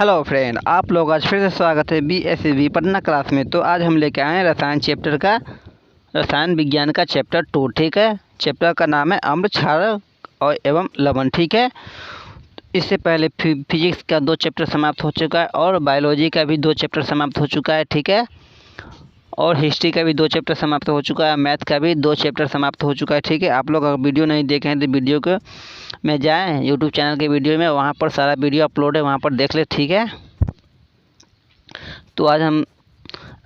Hello friend, आप लोग आज फिर से स्वागत है BSCB पटना क्लास में। तो आज हम लेके आए हैं रसायन विज्ञान का चैप्टर 2। ठीक है, चैप्टर का नाम है अम्ल, क्षारक और एवं लवण। ठीक है, इससे पहले फिजिक्स का 2 चैप्टर समाप्त हो चुका है और बायोलॉजी का भी 2 चैप्टर समाप्त हो चुका है। ठीक है, और हिस्ट्री का भी 2 चैप्टर समाप्त हो चुका है, मैथ का भी 2 चैप्टर समाप्त हो चुका है। ठीक है, आप लोग अगर वीडियो नहीं देखे हैं तो वीडियो को में जाएं, यूट्यूब चैनल के वीडियो में, वहाँ पर सारा वीडियो अपलोड है, वहाँ पर देख ले। ठीक है, तो आज हम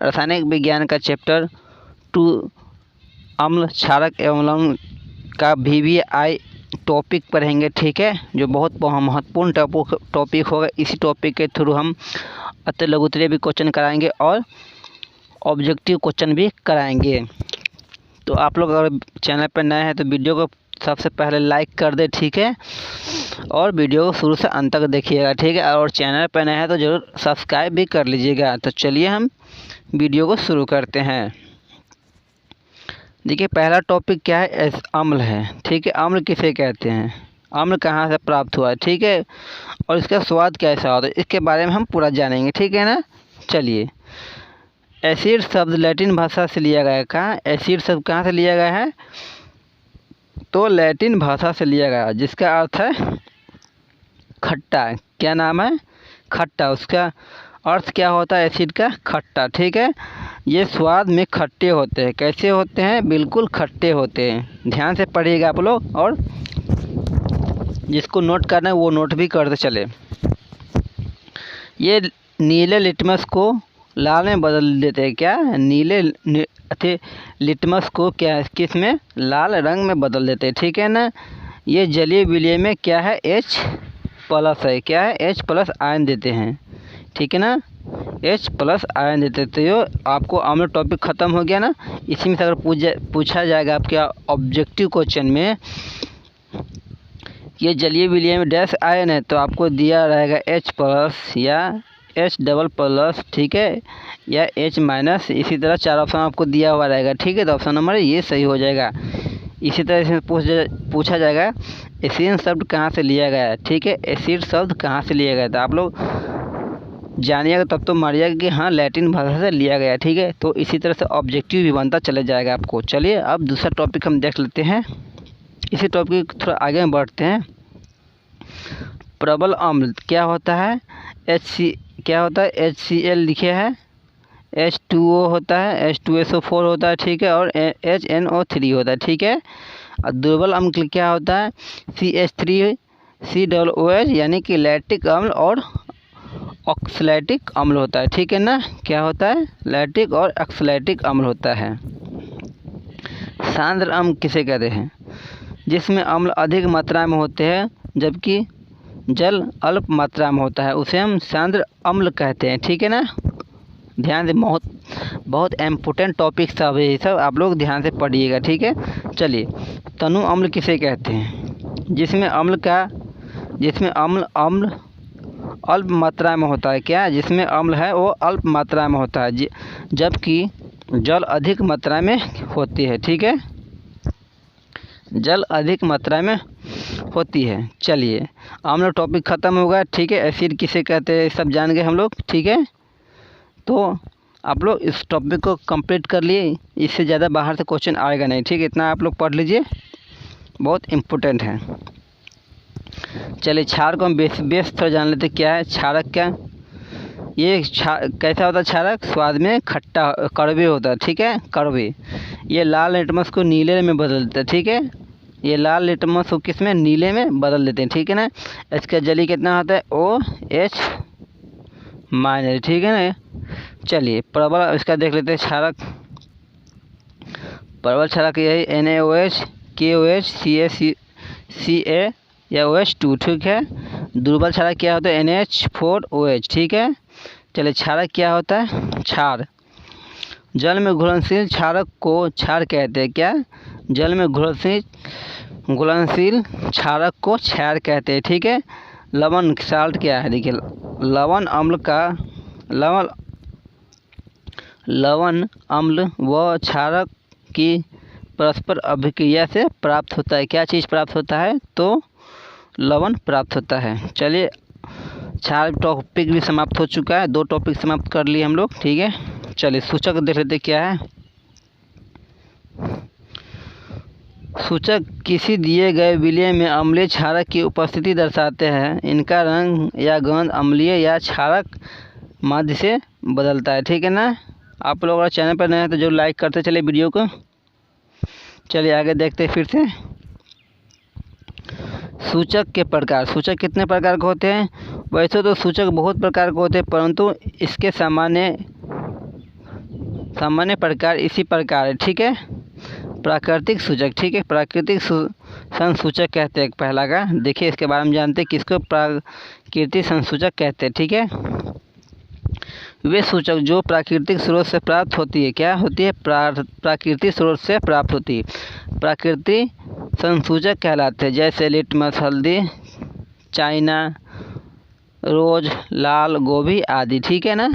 रासायनिक विज्ञान का चैप्टर 2 अम्ल, क्षारक एवं लवण का VVI टॉपिक पढ़ेंगे। ठीक है, जो बहुत महत्वपूर्ण टॉपिक होगा। इसी टॉपिक के थ्रू हम अति लघुत्तरीय भी क्वेश्चन कराएंगे और ऑब्जेक्टिव क्वेश्चन भी कराएंगे। तो आप लोग अगर चैनल पर नए हैं तो वीडियो को सबसे पहले लाइक कर दे। ठीक है, और वीडियो को शुरू से अंत तक देखिएगा। ठीक है, और चैनल पर नए हैं तो ज़रूर सब्सक्राइब भी कर लीजिएगा। तो चलिए हम वीडियो को शुरू करते हैं। देखिए, पहला टॉपिक क्या है? अम्ल है। ठीक है, अम्ल किसे कहते हैं, अम्ल कहाँ से प्राप्त हुआ है, ठीक है, और इसका स्वाद कैसा होता है, इसके बारे में हम पूरा जानेंगे। ठीक है ना। चलिए, एसिड शब्द लैटिन भाषा से लिया गया है। कहाँ एसिड शब्द कहाँ से लिया गया है? तो लैटिन भाषा से लिया गया, जिसका अर्थ है खट्टा। क्या नाम है? खट्टा। उसका अर्थ क्या होता है? एसिड का खट्टा। ठीक है, ये स्वाद में खट्टे होते हैं। कैसे होते हैं? बिल्कुल खट्टे होते हैं। ध्यान से पढ़िएगा आप लोग, और जिसको नोट करना है वो नोट भी करते चले। ये नीले लिटमस को लाल में बदल देते हैं। क्या? लिटमस को क्या किस में? लाल रंग में बदल देते हैं। ठीक है ना। ये जलीय विलय में क्या है? H+ है। क्या है? H+ आयन देते हैं। ठीक है ना, H+ आयन देते हैं। तो ये आपको अम्ल टॉपिक ख़त्म हो गया ना। इसी में से अगर पूछा जाएगा आपके ऑब्जेक्टिव क्वेश्चन में, ये जलीय विलय में डैश आयन है, तो आपको दिया रहेगा H+ या H++। ठीक है, या H-। इसी तरह 4 ऑप्शन आपको दिया हुआ रहेगा। ठीक है, तो ऑप्शन नंबर ये सही हो जाएगा। इसी तरह इसमें पूछा जाएगा एसिड शब्द कहाँ से लिया गया है। ठीक है, एसिड शब्द कहाँ से लिया गया था, आप लोग जानिएगा तब तो मारिएगा कि हाँ लैटिन भाषा से लिया गया। ठीक है, तो इसी तरह से ऑब्जेक्टिव भी बनता चले जाएगा आपको। चलिए, अब दूसरा टॉपिक हम देख लेते हैं। इसी टॉपिक थोड़ा आगे बढ़ते हैं। प्रबल अम्ल क्या होता है? क्या होता है? HCl लिखे है, H2O होता है, H2SO4 होता है। ठीक है, और HNO3 होता है। ठीक है, और दुर्बल अम्ल क्या होता है? CH3COOH, यानी कि लैक्टिक अम्ल और ऑक्सैलिक अम्ल होता है। ठीक है ना। क्या होता है? लैक्टिक और ऑक्सैलिक अम्ल होता है। सांद्र अम्ल किसे कहते हैं? जिसमें अम्ल अधिक मात्रा में होते हैं जबकि जल अल्प मात्रा में होता है, उसे हम सांद्र अम्ल कहते हैं। ठीक है ना। ध्यान से, बहुत इम्पोर्टेंट टॉपिक सब है ये सब, आप लोग ध्यान से पढ़िएगा। ठीक है, चलिए, तनु अम्ल किसे कहते हैं? जिसमें अम्ल अल्प मात्रा में होता है। क्या? जिसमें अम्ल है वो अल्प मात्रा में होता है, जबकि जल अधिक मात्रा में होती है। ठीक है, जल अधिक मात्रा में होती है। चलिए, अम्ल टॉपिक ख़त्म होगा। ठीक है, एसिड किसे कहते हैं सब जान गए हम लोग। ठीक है, तो आप लोग इस टॉपिक को कंप्लीट कर लिए, इससे ज़्यादा बाहर से क्वेश्चन आएगा नहीं। ठीक है, इतना आप लोग पढ़ लीजिए, बहुत इम्पोर्टेंट है। चलिए, क्षारक को हम बेस थोड़ा जान लेते। क्या है क्षारक? क्या ये कैसा होता है क्षारक? स्वाद में खट्टा, कड़वे होता है। ठीक है, कड़वे। ये लाल लिटमस को नीले में बदल देता है। ठीक है, ये लाल लिटमस को किस में? नीले में बदल देते हैं। ठीक है ना। इसका जली कितना होता है? OH-। ठीक है ना। चलिए, प्रबल इसका देख लेते हैं क्षारक। प्रबल क्षारक यही NaOH, KOH, CaCA या OH2। ठीक है, दुर्बल क्षारक क्या होता है? NH4OH। ठीक है, चलिए, क्षारक क्या होता है? क्षार। जल में घुलनशील क्षारक को क्षार कहते हैं। क्या? जल में घुलनशील क्षारक को क्षार कहते हैं। ठीक है, लवण साल्ट क्या है? देखिए, लवण अम्ल व क्षारक की परस्पर अभिक्रिया से प्राप्त होता है। क्या चीज़ प्राप्त होता है? तो लवण प्राप्त होता है। चलिए, 4 टॉपिक भी समाप्त हो चुका है, 2 टॉपिक समाप्त कर लिए हम लोग। ठीक है, चलिए सूचक देख लेते क्या है। सूचक किसी दिए गए विलय में अम्लीय क्षारक की उपस्थिति दर्शाते हैं। इनका रंग या गंध अम्लीय या क्षारक माध्य से बदलता है। ठीक है ना। आप लोग अगर चैनल पर नए हैं तो जो लाइक करते चले वीडियो को। चलिए आगे देखते हैं फिर से। सूचक के प्रकार। सूचक कितने प्रकार के होते हैं? वैसे तो सूचक बहुत प्रकार के होते हैं, परंतु इसके सामान्य प्रकार इसी प्रकार है। ठीक है। प्राकृतिक सूचक। ठीक है, प्राकृतिक संसूचक कहते हैं पहला का। देखिए इसके बारे में जानते हैं किसको प्राकृतिक संसूचक कहते हैं। ठीक है, वे सूचक जो प्राकृतिक स्रोत से प्राप्त होती है। क्या होती है? प्राकृतिक स्रोत से प्राप्त होती है, प्राकृतिक संसूचक कहलाते हैं। जैसे लिटमस हल्दी, चाइना रोज, लाल गोभी आदि। ठीक है ना।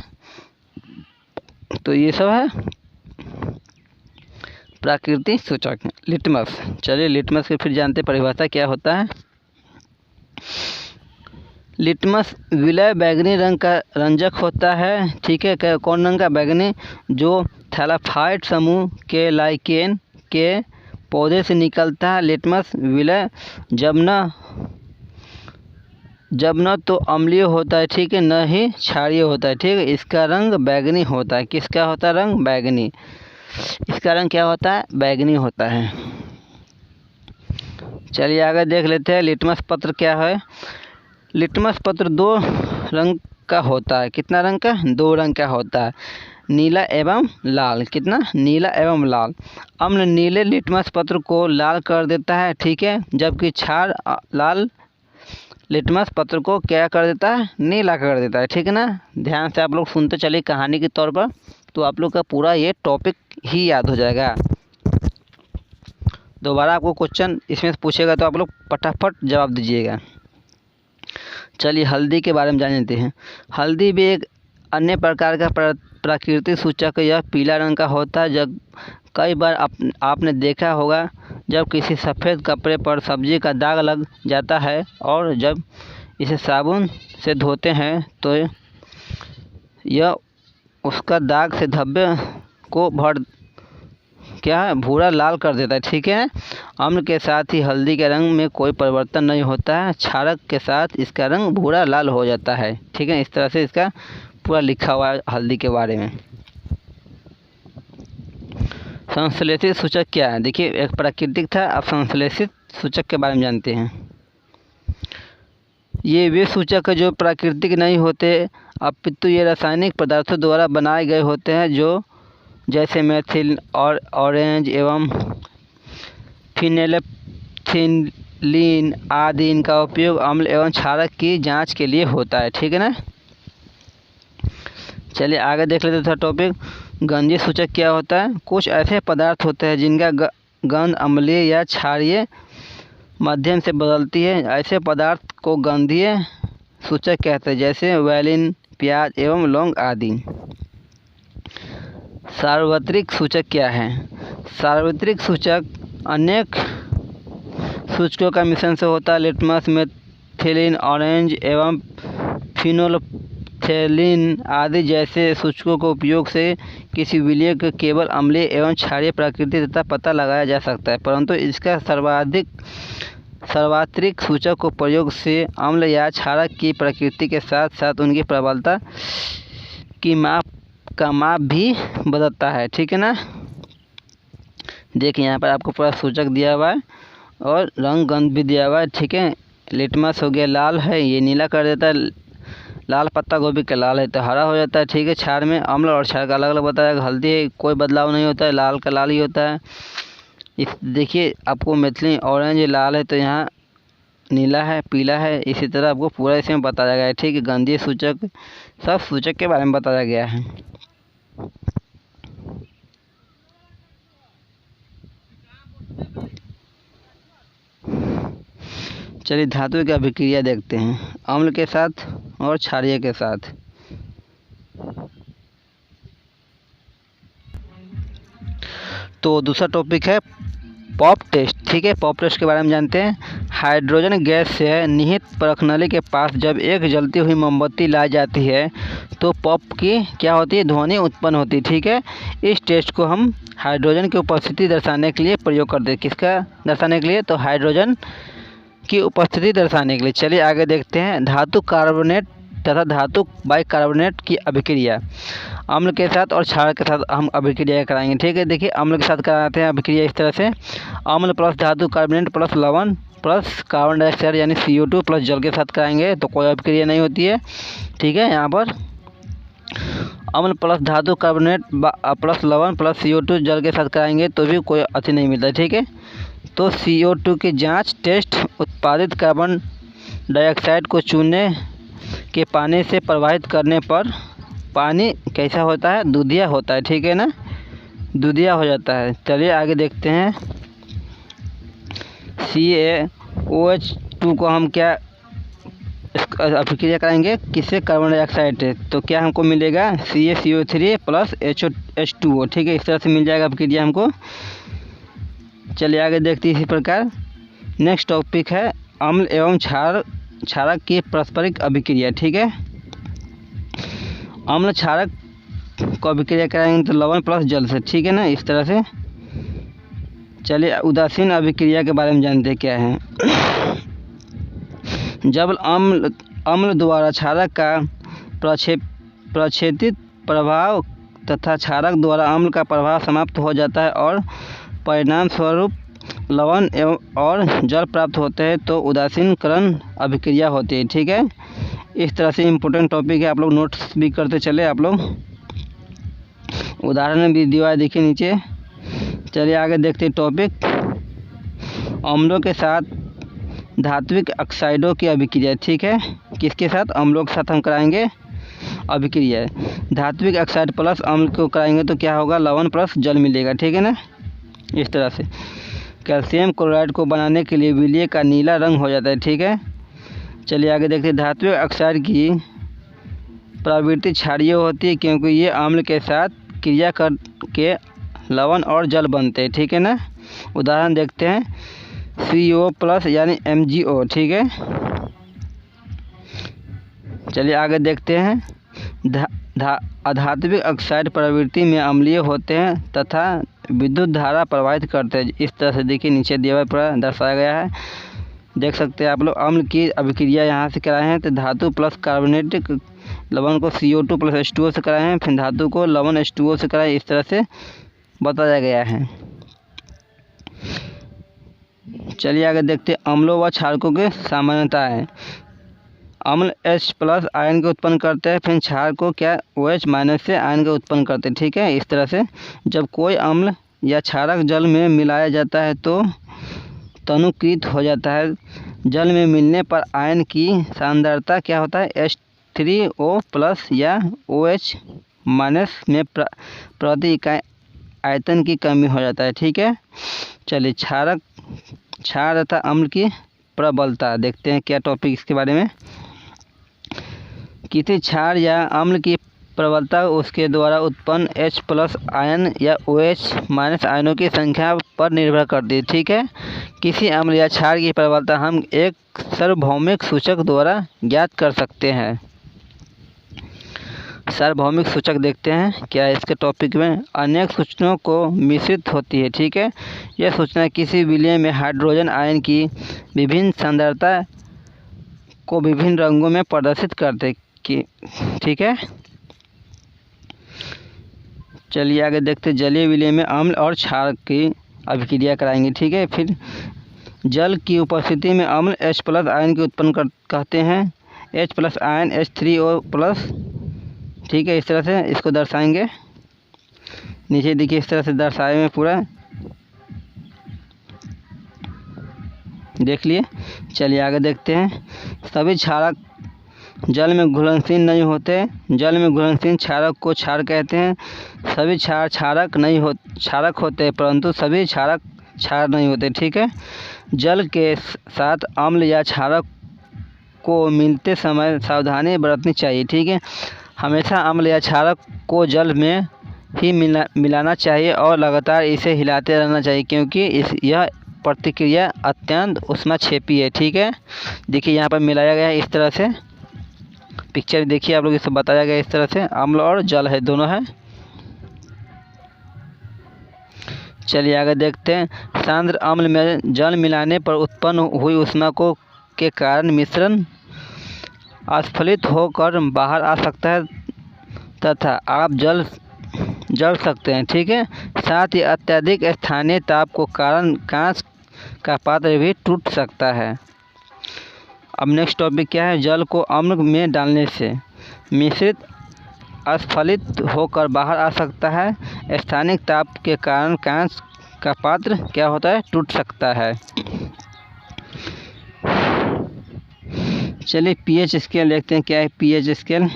तो ये सब है प्राकृतिक सूचक। लिटमस। चलिए लिटमस की फिर जानते परिभाषा क्या होता है। लिटमस विलय बैगनी रंग का रंजक होता है। ठीक है, कौन रंग का? बैगनी। जो थैलाफाइट समूह के लाइकेन के पौधे से निकलता है। लिटमस विलय जब न तो अम्लीय होता है, ठीक है, न ही क्षारीय होता है। ठीक है, इसका रंग बैगनी होता है। किसका होता है रंग? बैगनी। इसका रंग क्या होता है? बैगनी होता है। चलिए आगे देख लेते हैं लिटमस पत्र क्या है। लिटमस पत्र 2 रंग का होता है। कितना रंग का? 2 रंग का होता है, नीला एवं लाल। कितना? नीला एवं लाल। अम्ल नीले लिटमस पत्र को लाल कर देता है। ठीक है, जबकि क्षार लाल लिटमस पत्र को क्या कर देता है? नीला कर देता है। ठीक है ना। ध्यान से आप लोग सुनते चलिए कहानी के तौर पर, तो आप लोग का पूरा ये टॉपिक ही याद हो जाएगा। दोबारा आपको क्वेश्चन इसमें से पूछेगा तो आप लोग फटाफट जवाब दीजिएगा। चलिए हल्दी के बारे में जान लेते हैं। हल्दी भी एक अन्य प्रकार का प्राकृतिक सूचक है। यह पीला रंग का होता है। जब कई बार आपने देखा होगा जब किसी सफ़ेद कपड़े पर सब्जी का दाग लग जाता है और जब इसे साबुन से धोते हैं तो यह उसका दाग से धब्बे को भूरा लाल कर देता है। ठीक है, अम्ल के साथ ही हल्दी के रंग में कोई परिवर्तन नहीं होता है। क्षारक के साथ इसका रंग भूरा लाल हो जाता है। ठीक है, इस तरह से इसका पूरा लिखा हुआ है हल्दी के बारे में। संश्लेषित सूचक क्या है? देखिए एक प्राकृतिक था, अब संश्लेषित सूचक के बारे में जानते हैं। ये वे सूचक है जो प्राकृतिक नहीं होते, अपितु ये रासायनिक पदार्थों द्वारा बनाए गए होते हैं, जो जैसे मेथिल और ऑरेंज एवं फिनेल्फ्थीलीन आदि। इनका उपयोग अम्ल एवं क्षारक की जांच के लिए होता है। ठीक है ना। चलिए आगे देख लेते थे टॉपिक। गंधीय सूचक क्या होता है? कुछ ऐसे पदार्थ होते हैं जिनका गंध अम्लीय या क्षारीय माध्यम से बदलती है। ऐसे पदार्थ को गंधीय सूचक कहते हैं, जैसे वैलिन, प्याज एवं लौंग आदि। सार्वत्रिक सूचक क्या है? सार्वत्रिक सूचक अनेक सूचकों का मिश्रण से होता है। लिटमस, मेथिलीन, ऑरेंज एवं फिनोल्फ्थीलीन आदि जैसे सूचकों के उपयोग से किसी विलय के केवल अम्लीय एवं क्षारीय प्रकृति तथा पता लगाया जा सकता है, परंतु इसका सार्वत्रिक सूचक को प्रयोग से अम्ल या क्षारक की प्रकृति के साथ साथ उनकी प्रबलता की माप भी बदलता है। ठीक है ना। देखिए यहाँ पर आपको पूरा सूचक दिया हुआ है और रंग गंध भी दिया हुआ है। ठीक है, लिटमस हो गया लाल है, ये नीला कर देता है। लाल पत्ता गोभी का लाल है तो हरा हो जाता है। ठीक है, क्षार में अम्ल और क्षार का अलग अलग बताया। हल्दी कोई बदलाव नहीं होता है, लाल का लाल ही होता है। देखिए आपको मेथिलीन ऑरेंज लाल है तो यहाँ नीला है, पीला है, इसी तरह आपको पूरा इसमें बताया गया है। ठीक है, गंधीय सूचक सब सूचक के बारे में बताया गया है। चलिए धातु की अभिक्रिया देखते हैं, अम्ल के साथ और क्षारीय के साथ। तो दूसरा टॉपिक है पॉप टेस्ट। ठीक है। पॉप टेस्ट के बारे में जानते हैं। हाइड्रोजन गैस से निहित परखनली के पास जब एक जलती हुई मोमबत्ती लाई जाती है तो पॉप की क्या होती है, ध्वनि उत्पन्न होती है। ठीक है। इस टेस्ट को हम हाइड्रोजन की उपस्थिति दर्शाने के लिए प्रयोग करते हैं। किसका दर्शाने के लिए, तो हाइड्रोजन की उपस्थिति दर्शाने के लिए। चलिए आगे देखते हैं। धातु कार्बोनेट तथा धातु बाइकार्बोनेट की अभिक्रिया। अम्ल के साथ और क्षार के साथ हम अभिक्रिया कराएंगे। ठीक है। देखिए अम्ल के साथ कराते हैं अभिक्रिया इस तरह से, अम्ल प्लस धातु कार्बोनेट प्लस लवण प्लस कार्बन डाइऑक्साइड यानी CO2 प्लस जल के साथ कराएंगे तो कोई अभिक्रिया नहीं होती है। ठीक है। यहाँ पर अम्ल प्लस धातु कार्बोनेट प्लस लवण प्लस CO2 जल के साथ कराएंगे तो भी कोई अति नहीं मिलता। ठीक है। तो CO2 की जांच टेस्ट उत्पादित कार्बन डाइऑक्साइड को चूने के पानी से प्रवाहित करने पर पानी कैसा होता है, दूधिया होता है। ठीक है ना, दूधिया हो जाता है। चलिए आगे देखते हैं। CaOH2 को हम क्या अभिक्रिया कराएंगे, किससे, कार्बन डाइऑक्साइड है तो क्या हमको मिलेगा CaCO3 प्लस H2O। ठीक है। इस तरह से मिल जाएगा अभिक्रिया हमको। चलिए आगे देखते हैं इसी प्रकार। नेक्स्ट टॉपिक है अम्ल एवं क्षारक की पारस्परिक अभिक्रिया। ठीक है। अम्ल क्षारक को अभिक्रिया कराएंगे तो लवण प्लस जल से। ठीक है ना, इस तरह से। चलिए उदासीन अभिक्रिया के बारे में जानते हैं क्या है। जब अम्ल द्वारा क्षारक का प्रक्षेपित प्रभाव तथा क्षारक द्वारा अम्ल का प्रभाव समाप्त हो जाता है और परिणाम स्वरूप लवण और जल प्राप्त होते हैं तो उदासीनकरण अभिक्रिया होती है। ठीक है। इस तरह से इम्पोर्टेंट टॉपिक है, आप लोग नोट्स भी करते चले। आप लोग उदाहरण भी दिया है, देखिए नीचे। चलिए आगे देखते हैं टॉपिक अम्लों के साथ धात्विक ऑक्साइडों की अभिक्रिया। ठीक है। किसके साथ, अम्लों के साथ हम कराएंगे अभिक्रिया। धात्विक ऑक्साइड प्लस अम्ल को कराएंगे तो क्या होगा, लवण प्लस जल मिलेगा। ठीक है ना, इस तरह से। कैल्शियम क्लोराइड को बनाने के लिए विलय का नीला रंग हो जाता है। ठीक है। चलिए आगे देखते हैं। धात्विक ऑक्साइड की प्रवृत्ति क्षारीय होती है क्योंकि ये अम्ल के साथ क्रिया करके लवण और जल बनते हैं। ठीक है ना। उदाहरण देखते हैं CO प्लस यानी MgO। ठीक है। चलिए आगे देखते हैं। अधात्विक ऑक्साइड प्रवृत्ति में अम्लीय होते हैं तथा विद्युत धारा प्रवाहित करते हैं। इस तरह से देखिए नीचे दिया पर दर्शाया गया है, देख सकते हैं आप लोग। अम्ल की अभिक्रिया यहाँ से कराए हैं तो धातु प्लस कार्बोनेटिक लवण को CO2 प्लस H2O से कराए हैं, फिर धातु को लवण H2O से कराए। इस तरह से बताया गया है। चलिए आगे देखते हैं अम्लों व क्षारकों की सामान्यताएं। अम्ल H प्लस आयन को उत्पन्न करते हैं, फिर क्षार को क्या OH माइनस से आयन को उत्पन्न करते हैं। ठीक है। इस तरह से जब कोई अम्ल या क्षारक जल में मिलाया जाता है तो तनुकृत हो जाता है। जल में मिलने पर आयन की सांद्रता क्या होता है, H3O प्लस या OH माइनस में प्रति इकाई आयतन की कमी हो जाता है। ठीक है। चलिए क्षार तथा अम्ल की प्रबलता देखते हैं क्या टॉपिक इसके बारे में। किसी क्षार या अम्ल की प्रबलता उसके द्वारा उत्पन्न H प्लस आयन या OH माइनस आयनों की संख्या पर निर्भर करती है। ठीक है। किसी अम्ल या क्षार की प्रबलता हम एक सार्वभौमिक सूचक द्वारा ज्ञात कर सकते हैं। सार्वभौमिक सूचक देखते हैं क्या है इसके टॉपिक में। अनेक सूचनाओं को मिश्रित होती है। ठीक है। यह सूचना किसी विलय में हाइड्रोजन आयन की विभिन्न सांद्रता को विभिन्न रंगों में प्रदर्शित करते कि। ठीक है। चलिए आगे देखते हैं। जलीय विलय में अम्ल और क्षार की अभिक्रिया कराएंगे। ठीक है। फिर जल की उपस्थिति में अम्ल H प्लस आयन की उत्पन्न कहते हैं। H plus ion H3O plus. ठीक है। इस तरह से इसको दर्शाएंगे। नीचे देखिए इस तरह से दर्शाए हुए पूरा देख लिए। चलिए आगे देखते हैं। सभी क्षारक जल में घुलनशील नहीं होते। जल में घुलनशील क्षारक को क्षार कहते हैं। सभी क्षारक होते परंतु सभी क्षारक क्षार नहीं होते। ठीक है। जल के साथ अम्ल या क्षारक को मिलते समय सावधानी बरतनी चाहिए। ठीक है। हमेशा अम्ल या क्षारक को जल में ही मिलाना चाहिए और लगातार इसे हिलाते रहना चाहिए क्योंकि यह प्रतिक्रिया अत्यंत ऊष्माक्षेपी है। ठीक है, देखिए यहाँ पर मिलाया गया है इस तरह से, पिक्चर देखिए आप लोग, इसे बताया गया इस तरह से, अम्ल और जल है, दोनों है। चलिए आगे देखते हैं। सांद्र अम्ल में जल मिलाने पर उत्पन्न हुई ऊष्मा को के कारण मिश्रण अस्फलित होकर बाहर आ सकता है तथा आप जल सकते हैं। ठीक है, साथ ही अत्यधिक स्थानीय ताप को कारण कांच का पात्र भी टूट सकता है। अब नेक्स्ट टॉपिक क्या है, जल को अम्ल में डालने से मिश्रित अस्फलित होकर बाहर आ सकता है। स्थानीय ताप के कारण कांच का पात्र क्या होता है, टूट सकता है। चलिए पीएच स्केल देखते हैं, क्या है पीएच स्केल।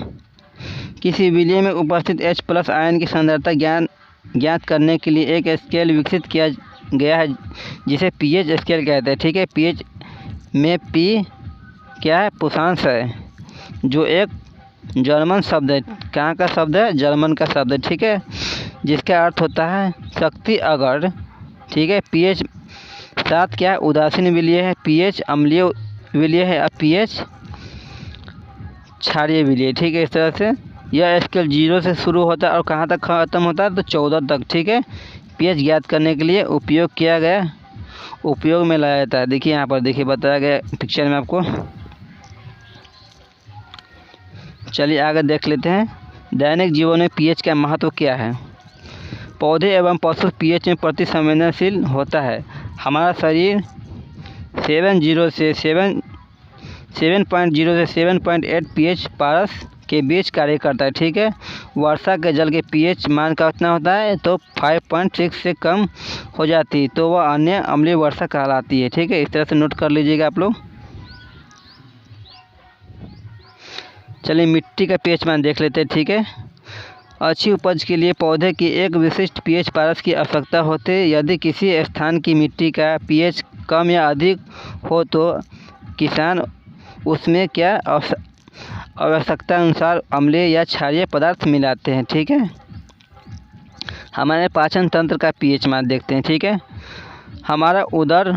किसी विलय में उपस्थित H+ आयन की सांद्रता ज्ञात करने के लिए एक स्केल विकसित किया गया है जिसे पीएच स्केल कहते हैं। ठीक है, पीएच में पी क्या है, पूर्णांक है, जो एक जर्मन शब्द है। कहाँ का शब्द है, जर्मन का शब्द है। ठीक है, जिसका अर्थ होता है शक्ति अगर। ठीक है, पीएच 7 क्या है, उदासीन विलय है, पीएच अम्लीय विलय है और पीएच क्षारीय विलय। ठीक है, इस तरह से यह स्केल 0 से शुरू होता है और कहाँ तक ख़त्म होता है, तो 14 तक। ठीक है, पीएच ज्ञात करने के लिए उपयोग में लाया जाता है। देखिए यहाँ पर, देखिए बताया गया पिक्चर में आपको। चलिए आगे देख लेते हैं, दैनिक जीवन में पीएच का महत्व क्या है। पौधे एवं पशु पीएच में प्रति संवेदनशील होता है। हमारा शरीर 7.0 से 7.8 पीएच पारस के बीच कार्य करता है। ठीक है, वर्षा के जल के पीएच मान का कितना होता है, तो 5.6 से कम हो जाती है तो वह अन्य अम्लीय वर्षा कहलाती है। ठीक है, इस तरह से नोट कर लीजिएगा आप लोग। चलिए मिट्टी का पीएच मान देख लेते हैं। ठीक है, अच्छी उपज के लिए पौधे की एक विशिष्ट पीएच पारस की आवश्यकता होती है। यदि किसी स्थान की मिट्टी का पीएच कम या अधिक हो तो किसान उसमें क्या आवश्यकता अनुसार अम्लीय या क्षारीय पदार्थ मिलाते हैं। ठीक है, हमारे पाचन तंत्र का पीएच मान देखते हैं। ठीक है, हमारा उदर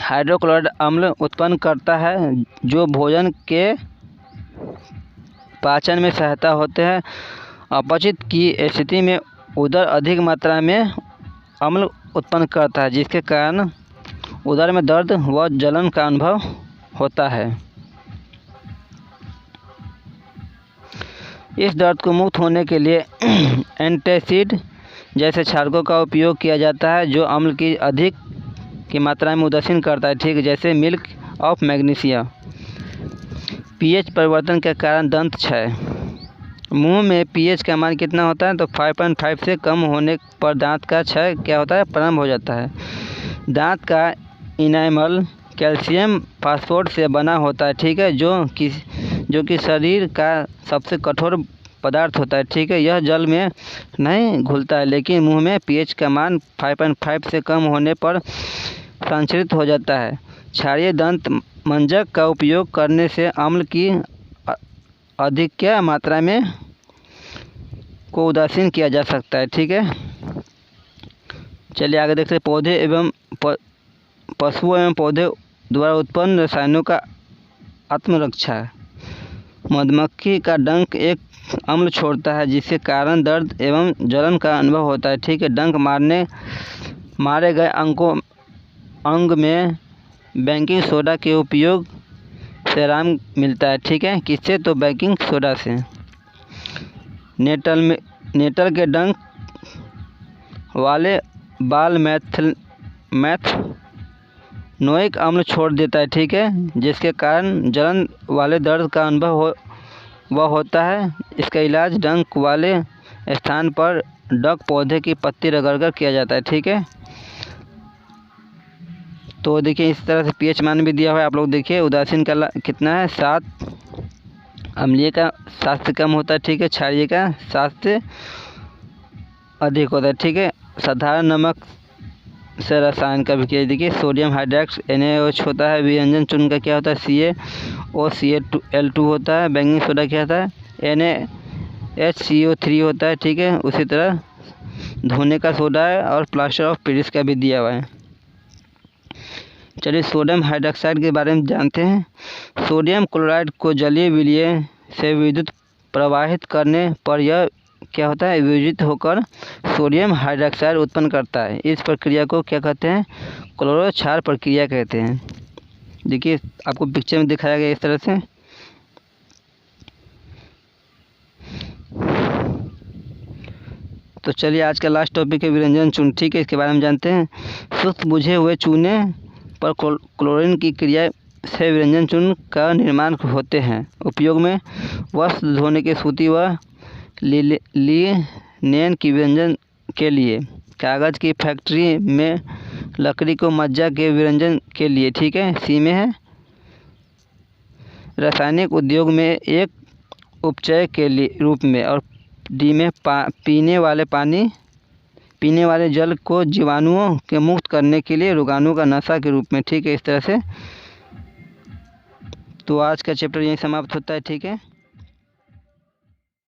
हाइड्रोक्लोराइड अम्ल उत्पन्न करता है जो भोजन के पाचन में सहायता होते हैं। अपचित की स्थिति में उदर अधिक मात्रा में अम्ल उत्पन्न करता है जिसके कारण उदर में दर्द व जलन का अनुभव होता है। इस दर्द को मुक्त होने के लिए एंटासिड जैसे क्षारकों का उपयोग किया जाता है जो अम्ल की अधिक की मात्रा में उदासीन करता है। ठीक, जैसे मिल्क ऑफ मैग्नीशिया। पीएच परिवर्तन के कारण दंत क्षय। मुंह में पीएच का मान कितना होता है, तो 5.5 से कम होने पर दांत का क्षय क्या होता है, प्रारंभ हो जाता है। दांत का इनामल कैल्शियम फास्फेट से बना होता है। ठीक है, जो कि शरीर का सबसे कठोर पदार्थ होता है। ठीक है, यह जल में नहीं घुलता है लेकिन मुंह में पीएच का मान 5.5 से कम होने पर संचरित हो जाता है। क्षारीय दंत मंजक का उपयोग करने से अम्ल की अधिक मात्रा में को उदासीन किया जा सकता है। ठीक है, चलिए आगे देखते हैं, पौधे एवं पशुओं एवं पौधे द्वारा उत्पन्न रसायनों का आत्मरक्षा। मधुमक्खी का डंक एक अम्ल छोड़ता है जिसके कारण दर्द एवं जलन का अनुभव होता है। ठीक है, डंक मारे गए अंग में बेकिंग सोडा के उपयोग से आराम मिलता है। ठीक है, किससे, तो बेकिंग सोडा से। नेटल के डंक वाले बाल मैथनोइक अम्ल छोड़ देता है। ठीक है, जिसके कारण जलन वाले दर्द का अनुभव होता है। इसका इलाज डंक वाले स्थान पर डंक पौधे की पत्ती रगड़कर किया जाता है। ठीक है, तो देखिए इस तरह से पीएच मान भी दिया हुआ है। आप लोग देखिए, उदासीन का कितना है, 7, अम्लीय का 7 से कम होता है। ठीक है, क्षारीय का 7 से अधिक होता है। ठीक है, साधारण नमक से रसायन का भी किया। देखिए सोडियम हाइड्रॉक्स NaOH होता है। व्यंजन चूर्ण का क्या होता है, CaOCl2 होता है। बेकिंग सोडा क्या होता है, NaHCO3 होता है। ठीक है, उसी तरह धोने का सोडा है और प्लास्टर ऑफ पेरिस का भी दिया हुआ है। चलिए सोडियम हाइड्रोक्साइड के बारे में जानते हैं। सोडियम क्लोराइड को जलीय विलय से विद्युत प्रवाहित करने पर यह क्या होता है, विभाजित होकर सोडियम हाइड्रोक्साइड उत्पन्न करता है। इस प्रक्रिया को क्या कहते हैं, क्लोरो क्षार प्रक्रिया कहते हैं। देखिए आपको पिक्चर में दिखाया गया इस तरह से। तो चलिए आज का लास्ट टॉपिक है विरंजन चूर्ण, ठीक है, इसके बारे में जानते हैं। शुष्क बुझे हुए चूने पर क्लोरीन की क्रिया से विरंजन चूर्ण का निर्माण होते हैं। उपयोग में वस्त्र धोने के सूती व लिनेन की विरंजन के लिए, कागज़ की फैक्ट्री में लकड़ी को मज्जा के विरंजन के लिए, ठीक है, सी में है। रासायनिक उद्योग में एक उपचय के लिए रूप में, और डी में पीने वाले जल को जीवाणुओं के मुक्त करने के लिए रोगाणु का नशा के रूप में, ठीक है, इस तरह से। तो आज का चैप्टर यहीं समाप्त होता है, ठीक है।